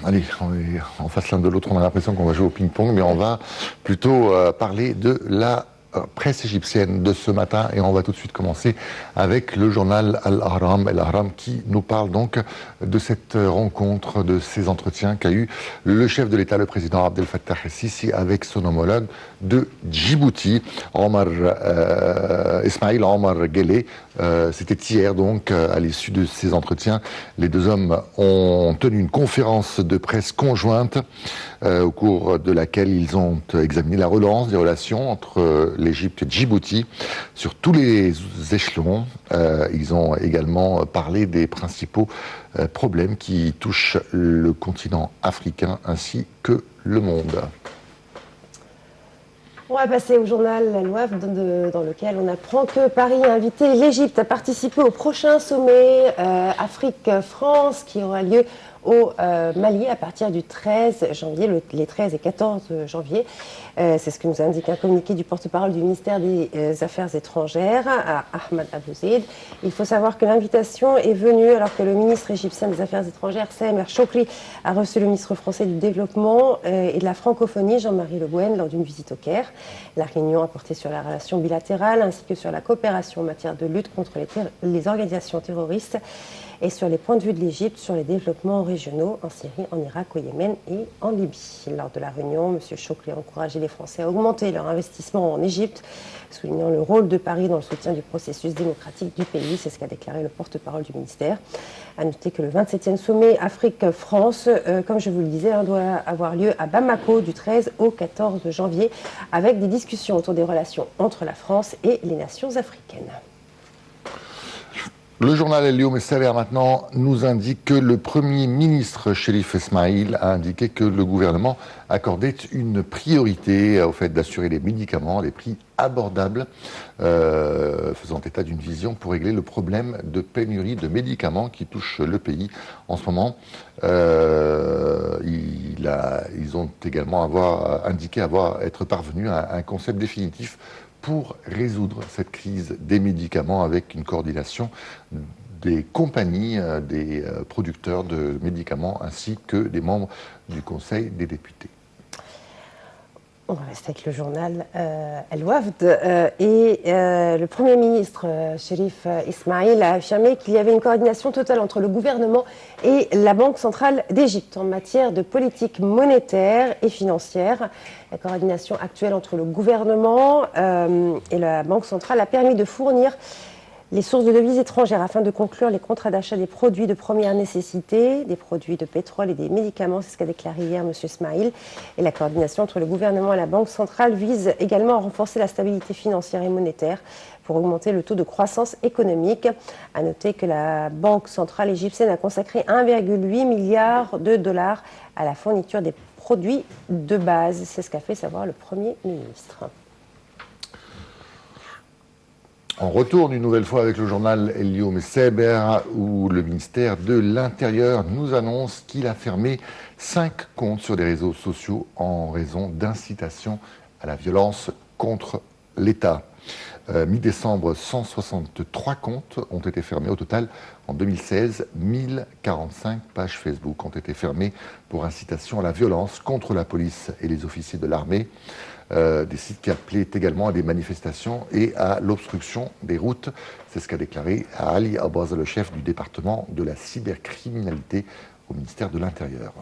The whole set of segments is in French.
Allez, on est en face l'un de l'autre, on a l'impression qu'on va jouer au ping-pong, mais on va plutôt parler de la presse égyptienne de ce matin et on va tout de suite commencer avec le journal Al-Ahram qui nous parle donc de cette rencontre, de ces entretiens qu'a eu le chef de l'État, le président Abdel Fattah el-Sisi, avec son homologue de Djibouti, Ismail Omar Guelleh. C'était hier donc, à l'issue de ces entretiens, les deux hommes ont tenu une conférence de presse conjointe au cours de laquelle ils ont examiné la relance des relations entre l'Égypte et Djibouti sur tous les échelons. Ils ont également parlé des principaux problèmes qui touchent le continent africain ainsi que le monde. On va passer au journal Al-Wafd dans lequel on apprend que Paris a invité l'Égypte à participer au prochain sommet Afrique-France qui aura lieu au Mali à partir du 13 janvier, les 13 et 14 janvier. C'est ce que nous indique un communiqué du porte-parole du ministère des Affaires étrangères, Ahmed Abou-Zeid. Il faut savoir que l'invitation est venue alors que le ministre égyptien des Affaires étrangères, Samer Chokri, a reçu le ministre français du Développement et de la francophonie, Jean-Marie Le Guen, lors d'une visite au Caire. La réunion a porté sur la relation bilatérale ainsi que sur la coopération en matière de lutte contre les organisations terroristes et sur les points de vue de l'Égypte sur les développements régionaux en Syrie, en Irak, au Yémen et en Libye. Lors de la réunion, M. Chokri a encouragé les Français à augmenter leur investissement en Égypte, soulignant le rôle de Paris dans le soutien du processus démocratique du pays. C'est ce qu'a déclaré le porte-parole du ministère. À noter que le 27e sommet Afrique-France, comme je vous le disais, doit avoir lieu à Bamako du 13 au 14 janvier, avec des discussions autour des relations entre la France et les nations africaines. Le journal El-Yom El-Sabah maintenant nous indique que le Premier ministre Cherif Esmaïl a indiqué que le gouvernement accordait une priorité au fait d'assurer les médicaments à des prix abordables, faisant état d'une vision pour régler le problème de pénurie de médicaments qui touche le pays en ce moment. Ils ont également indiqué être parvenus à un concept définitif pour résoudre cette crise des médicaments avec une coordination des compagnies, des producteurs de médicaments ainsi que des membres du Conseil des députés. On va rester avec le journal Al-Wafd le Premier ministre Cherif Ismaïl a affirmé qu'il y avait une coordination totale entre le gouvernement et la Banque centrale d'Égypte en matière de politique monétaire et financière. La coordination actuelle entre le gouvernement et la Banque centrale a permis de fournir les sources de devises étrangères afin de conclure les contrats d'achat des produits de première nécessité, des produits de pétrole et des médicaments. C'est ce qu'a déclaré hier M. Ismaïl. Et la coordination entre le gouvernement et la Banque centrale vise également à renforcer la stabilité financière et monétaire pour augmenter le taux de croissance économique. À noter que la Banque centrale égyptienne a consacré 1,8 milliard de dollars à la fourniture des produits de base. C'est ce qu'a fait savoir le Premier ministre. On retourne une nouvelle fois avec le journal El-Yom El-Sabah où le ministère de l'Intérieur nous annonce qu'il a fermé 5 comptes sur des réseaux sociaux en raison d'incitation à la violence contre l'État. Mi-décembre, 163 comptes ont été fermés. Au total, en 2016, 1045 pages Facebook ont été fermées pour incitation à la violence contre la police et les officiers de l'armée. Des sites qui appelaient également à des manifestations et à l'obstruction des routes. C'est ce qu'a déclaré Ali Abaz, le chef du département de la cybercriminalité au ministère de l'Intérieur.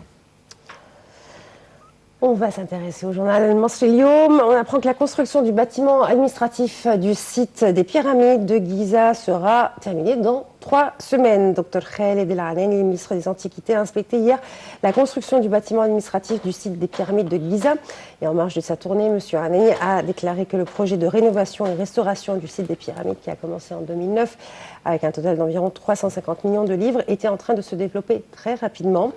On va s'intéresser au journal Al-Masri El-Yom. On apprend que la construction du bâtiment administratif du site des pyramides de Giza sera terminée dans 3 semaines. Dr Khaled El Anani, le ministre des Antiquités, a inspecté hier la construction du bâtiment administratif du site des pyramides de Giza. Et en marge de sa tournée, M. Anani a déclaré que le projet de rénovation et restauration du site des pyramides, qui a commencé en 2009 avec un total d'environ 350 millions de livres, était en train de se développer très rapidement.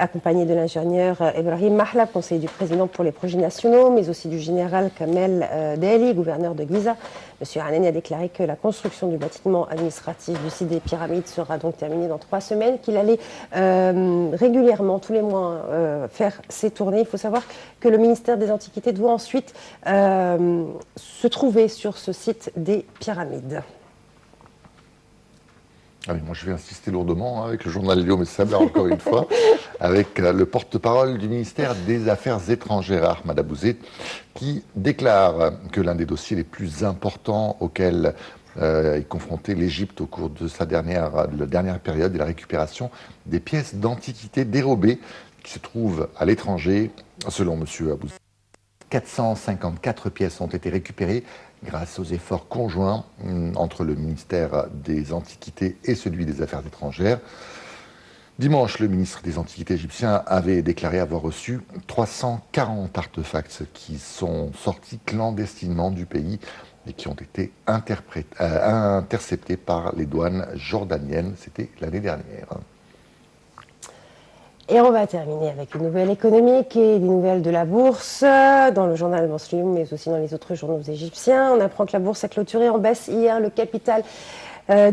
Accompagné de l'ingénieur Ibrahim Mahlab, conseiller du président pour les projets nationaux, mais aussi du général Kamel Deli, gouverneur de Giza. M. Anani a déclaré que la construction du bâtiment administratif du site des pyramides sera donc terminée dans 3 semaines, qu'il allait régulièrement, tous les mois, faire ses tournées. Il faut savoir que le ministère des Antiquités doit ensuite se trouver sur ce site des pyramides. Ah oui, moi je vais insister lourdement avec le journal Guillaume Sabler encore une fois, avec le porte-parole du ministère des Affaires étrangères, Ahmad Abouzid, qui déclare que l'un des dossiers les plus importants auxquels est confrontée l'Égypte au cours de la dernière période est la récupération des pièces d'antiquités dérobées qui se trouvent à l'étranger. Selon M. Abouzid, 454 pièces ont été récupérées grâce aux efforts conjoints entre le ministère des Antiquités et celui des Affaires étrangères. Dimanche, le ministre des Antiquités égyptien avait déclaré avoir reçu 340 artefacts qui sont sortis clandestinement du pays et qui ont été interceptés par les douanes jordaniennes. C'était l'année dernière. Et on va terminer avec une nouvelle économique et des nouvelles de la bourse dans le journal Muslim, mais aussi dans les autres journaux égyptiens. On apprend que la bourse a clôturé en baisse hier. Le capital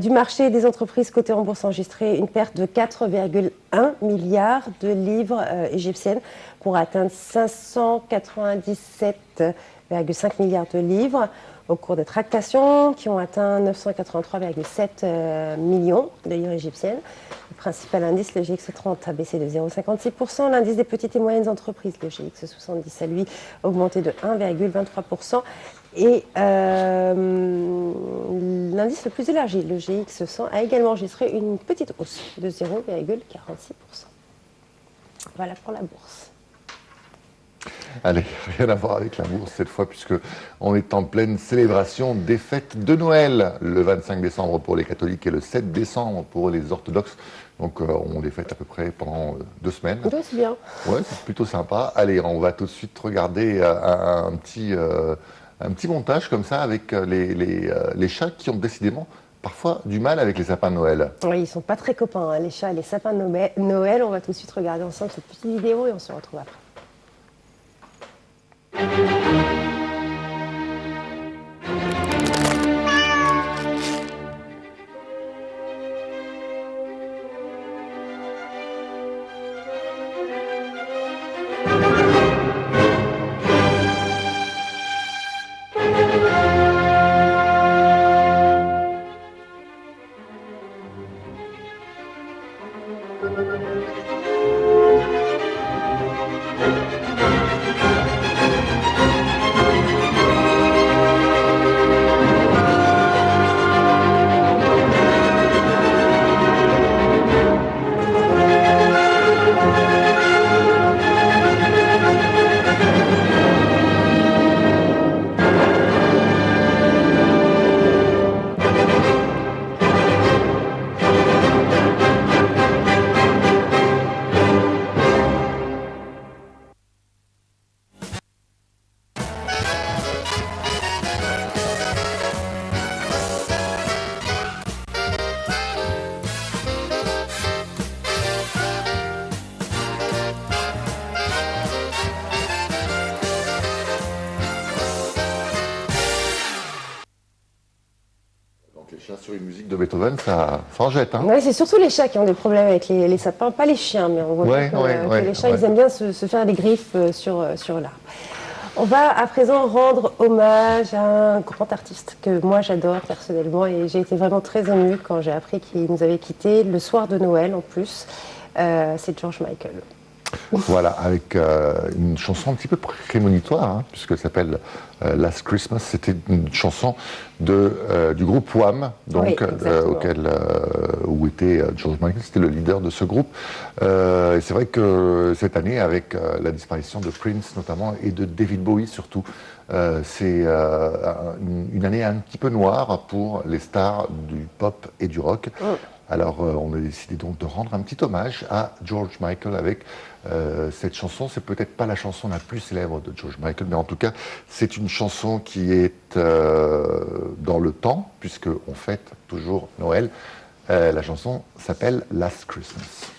du marché des entreprises cotées en bourse a enregistré une perte de 4,1 milliards de livres égyptiennes pour atteindre 597,5 milliards de livres au cours des tractations qui ont atteint 983,7 millions de livres égyptiennes. Le principal indice, le GX30, a baissé de 0,56%. L'indice des petites et moyennes entreprises, le GX70, a lui augmenté de 1,23%. Et l'indice le plus élargi, le GX100, a également enregistré une petite hausse de 0,46%. Voilà pour la bourse. Allez, rien à voir avec la bourse cette fois, puisqu'on est en pleine célébration des fêtes de Noël, le 25 décembre pour les catholiques et le 7 décembre pour les orthodoxes. Donc on les fête à peu près pendant 2 semaines. Oui, c'est bien. Ouais, c'est plutôt sympa. Allez, on va tout de suite regarder un petit montage comme ça avec les chats qui ont décidément parfois du mal avec les sapins de Noël. Oui, ils ne sont pas très copains, hein, les chats et les sapins de Noël. On va tout de suite regarder ensemble cette petite vidéo et on se retrouve après. Les chats sur une musique de Beethoven, ça en jette. Hein. Ouais, c'est surtout les chats qui ont des problèmes avec les sapins, pas les chiens, mais on voit que les chats ils aiment bien se faire des griffes sur l'arbre. On va à présent rendre hommage à un grand artiste que moi j'adore personnellement et j'ai été vraiment très émue quand j'ai appris qu'il nous avait quittés le soir de Noël en plus. C'est George Michael. Voilà, avec une chanson un petit peu prémonitoire, hein, puisqu'elle s'appelle Last Christmas. C'était une chanson du groupe Wham, donc, où était George Michael, c'était le leader de ce groupe. Et c'est vrai que cette année, avec la disparition de Prince notamment, et de David Bowie surtout, c'est une année un petit peu noire pour les stars du pop et du rock. Alors, on a décidé donc de rendre un petit hommage à George Michael avec cette chanson. C'est peut-être pas la chanson la plus célèbre de George Michael, mais en tout cas, c'est une chanson qui est dans le temps, puisqu'on fête toujours Noël. La chanson s'appelle Last Christmas.